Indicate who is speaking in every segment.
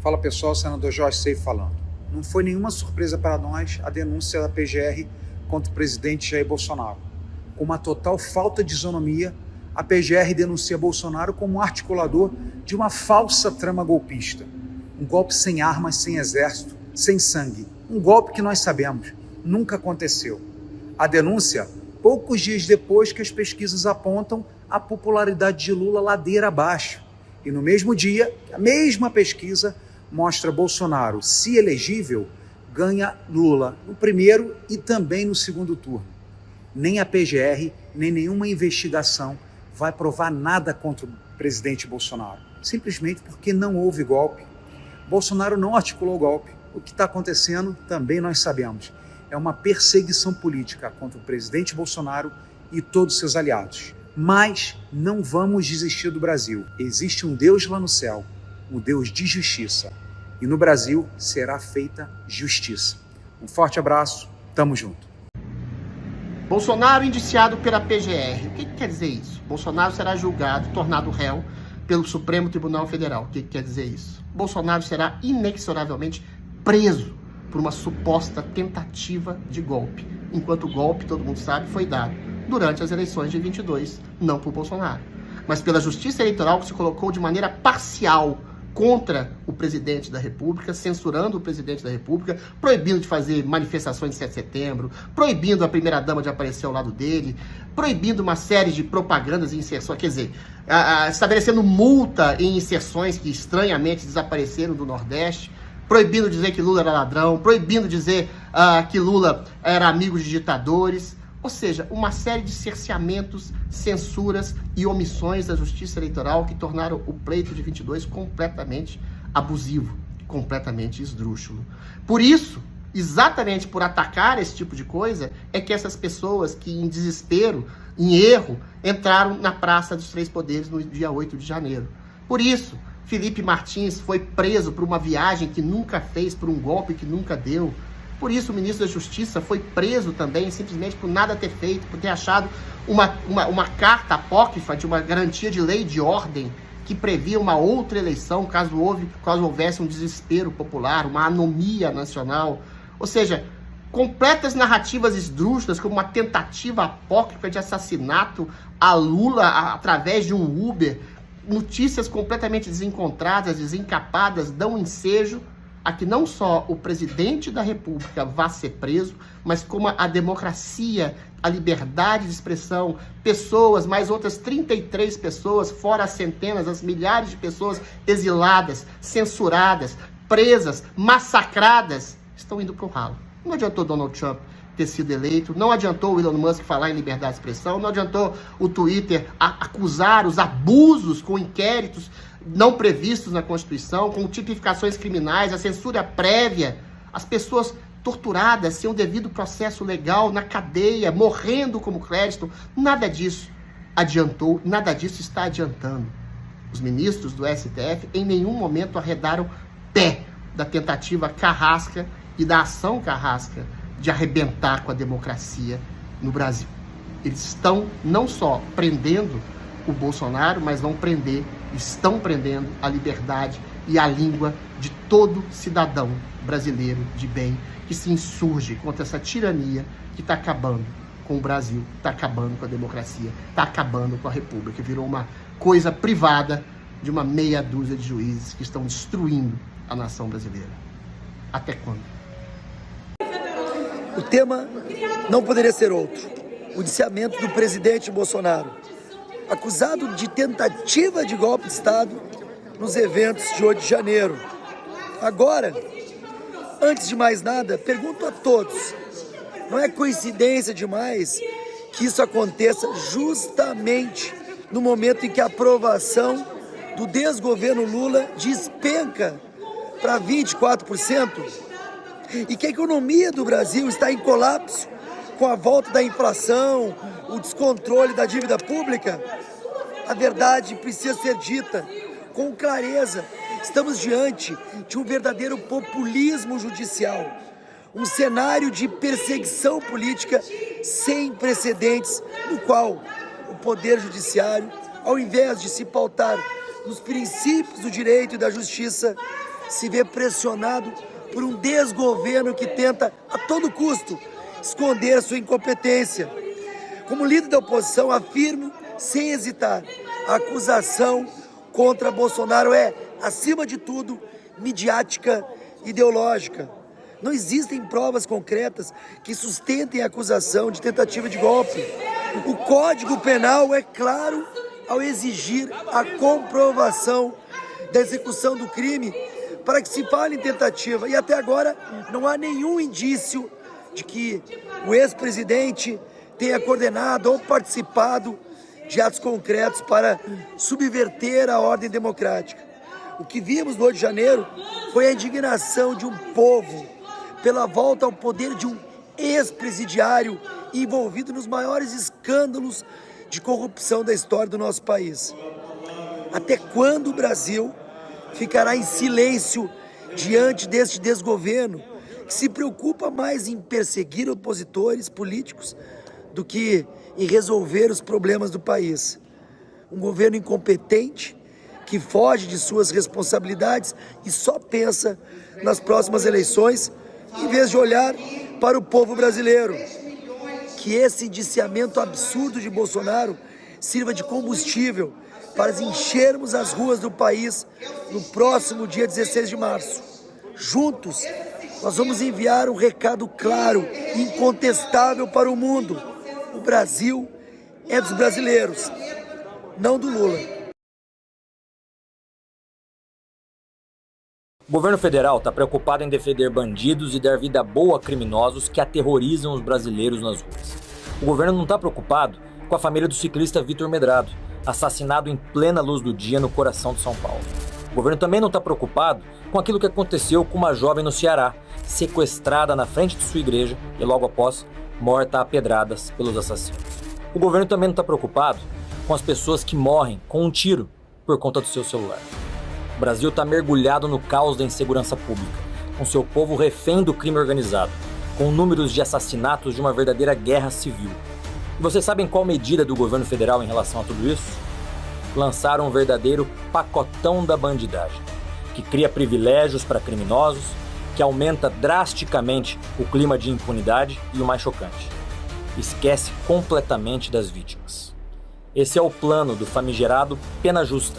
Speaker 1: Fala pessoal, senador Jorge Seif falando. Não foi nenhuma surpresa para nós a denúncia da PGR contra o presidente Jair Bolsonaro. Com uma total falta de isonomia, a PGR denuncia Bolsonaro como um articulador de uma falsa trama golpista. Um golpe sem armas, sem exército, sem sangue. Um golpe que nós sabemos, nunca aconteceu. A denúncia, poucos dias depois que as pesquisas apontam a popularidade de Lula ladeira abaixo. E no mesmo dia, a mesma pesquisa mostra Bolsonaro, se elegível, ganha Lula no primeiro e também no segundo turno. Nem a PGR, nem nenhuma investigação vai provar nada contra o presidente Bolsonaro, simplesmente porque não houve golpe. Bolsonaro não articulou o golpe. O que está acontecendo também nós sabemos. É uma perseguição política contra o presidente Bolsonaro e todos seus aliados. Mas não vamos desistir do Brasil. Existe um Deus lá no céu, um Deus de justiça. E no Brasil será feita justiça. Um forte abraço, tamo junto.
Speaker 2: Bolsonaro indiciado pela PGR. O que quer dizer isso? Bolsonaro será julgado, tornado réu pelo Supremo Tribunal Federal. O que quer dizer isso? Bolsonaro será inexoravelmente preso por uma suposta tentativa de golpe. Enquanto o golpe, todo mundo sabe, foi dado durante as eleições de 22, não por Bolsonaro, mas pela Justiça Eleitoral, que se colocou de maneira parcial contra o presidente da República, censurando o presidente da República, proibindo de fazer manifestações de 7 de setembro, proibindo a primeira-dama de aparecer ao lado dele, proibindo uma série de propagandas e inserções, quer dizer, estabelecendo multa em inserções que estranhamente desapareceram do Nordeste, proibindo dizer que Lula era ladrão, proibindo dizer que Lula era amigo de ditadores. Ou seja, uma série de cerceamentos, censuras e omissões da Justiça Eleitoral que tornaram o pleito de 22 completamente abusivo, completamente esdrúxulo. Por isso, exatamente por atacar esse tipo de coisa, é que essas pessoas que em desespero, em erro, entraram na Praça dos Três Poderes no dia 8 de janeiro. Por isso, Felipe Martins foi preso por uma viagem que nunca fez, por um golpe que nunca deu. Por isso, o ministro da Justiça foi preso também, simplesmente por nada ter feito, por ter achado uma carta apócrifa de uma garantia de lei de ordem que previa uma outra eleição, caso houvesse um desespero popular, uma anomia nacional. Ou seja, completas narrativas esdrúxulas, como uma tentativa apócrifa de assassinato a Lula através de um Uber, notícias completamente desencontradas, desencapadas, dão ensejo a que não só o presidente da República vá ser preso, mas como a democracia, a liberdade de expressão, pessoas, mais outras 33 pessoas, fora as centenas, as milhares de pessoas exiladas, censuradas, presas, massacradas, estão indo para o ralo. Não adiantou Donald Trump ter sido eleito, não adiantou o Elon Musk falar em liberdade de expressão, não adiantou o Twitter acusar os abusos com inquéritos não previstos na Constituição, com tipificações criminais, a censura prévia, as pessoas torturadas sem o devido processo legal, na cadeia, morrendo como crédito. Nada disso adiantou, nada disso está adiantando. Os ministros do STF em nenhum momento arredaram pé da tentativa carrasca e da ação carrasca de arrebentar com a democracia no Brasil. Eles estão não só prendendo o Bolsonaro, mas estão prendendo a liberdade e a língua de todo cidadão brasileiro de bem que se insurge contra essa tirania que está acabando com o Brasil, está acabando com a democracia, está acabando com a República, que virou uma coisa privada de uma meia dúzia de juízes que estão destruindo a nação brasileira. Até quando?
Speaker 3: O tema não poderia ser outro. O indiciamento do presidente Bolsonaro, acusado de tentativa de golpe de Estado nos eventos de 8 de janeiro. Agora, antes de mais nada, pergunto a todos, não é coincidência demais que isso aconteça justamente no momento em que a aprovação do desgoverno Lula despenca para 24%? E que a economia do Brasil está em colapso com a volta da inflação, o descontrole da dívida pública? A verdade precisa ser dita com clareza. Estamos diante de um verdadeiro populismo judicial, um cenário de perseguição política sem precedentes, no qual o Poder Judiciário, ao invés de se pautar nos princípios do direito e da justiça, se vê pressionado por um desgoverno que tenta, a todo custo, esconder sua incompetência. Como líder da oposição, afirmo, sem hesitar, a acusação contra Bolsonaro é, acima de tudo, midiática e ideológica. Não existem provas concretas que sustentem a acusação de tentativa de golpe. O Código Penal é claro ao exigir a comprovação da execução do crime para que se fale em tentativa. E até agora não há nenhum indício de que o ex-presidente tenha coordenado ou participado de atos concretos para subverter a ordem democrática. O que vimos no 8 de janeiro foi a indignação de um povo pela volta ao poder de um ex-presidiário envolvido nos maiores escândalos de corrupção da história do nosso país. Até quando o Brasil ficará em silêncio diante deste desgoverno que se preocupa mais em perseguir opositores políticos do que em resolver os problemas do país? Um governo incompetente que foge de suas responsabilidades e só pensa nas próximas eleições, em vez de olhar para o povo brasileiro. Que esse indiciamento absurdo de Bolsonaro sirva de combustível para enchermos as ruas do país no próximo dia 16 de março. Juntos, nós vamos enviar um recado claro e incontestável para o mundo. O Brasil é dos brasileiros, não do Lula.
Speaker 4: O governo federal está preocupado em defender bandidos e dar vida boa a criminosos que aterrorizam os brasileiros nas ruas. O governo não está preocupado com a família do ciclista Vitor Medrado, assassinado em plena luz do dia no coração de São Paulo. O governo também não está preocupado com aquilo que aconteceu com uma jovem no Ceará, sequestrada na frente de sua igreja e logo após morta a pedradas pelos assassinos. O governo também não está preocupado com as pessoas que morrem com um tiro por conta do seu celular. O Brasil está mergulhado no caos da insegurança pública, com seu povo refém do crime organizado, com números de assassinatos de uma verdadeira guerra civil. E vocês sabem qual medida do governo federal em relação a tudo isso? Lançaram um verdadeiro pacotão da bandidagem, que cria privilégios para criminosos, que aumenta drasticamente o clima de impunidade e o mais chocante, esquece completamente das vítimas. Esse é o plano do famigerado Pena Justa,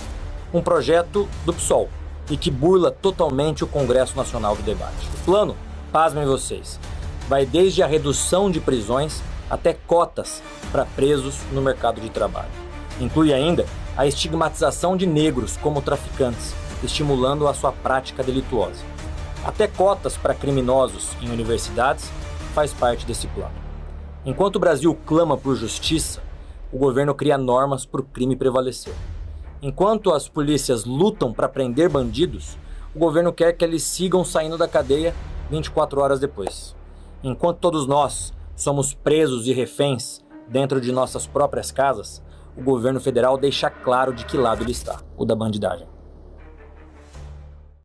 Speaker 4: um projeto do PSOL e que burla totalmente o Congresso Nacional do Debate. O plano, pasmem vocês, vai desde a redução de prisões até cotas para presos no mercado de trabalho. Inclui ainda a estigmatização de negros como traficantes, estimulando a sua prática delituosa. Até cotas para criminosos em universidades faz parte desse plano. Enquanto o Brasil clama por justiça, o governo cria normas para o crime prevalecer. Enquanto as polícias lutam para prender bandidos, o governo quer que eles sigam saindo da cadeia 24 horas depois. Enquanto todos nós somos presos e reféns dentro de nossas próprias casas, o governo federal deixa claro de que lado ele está, o da bandidagem.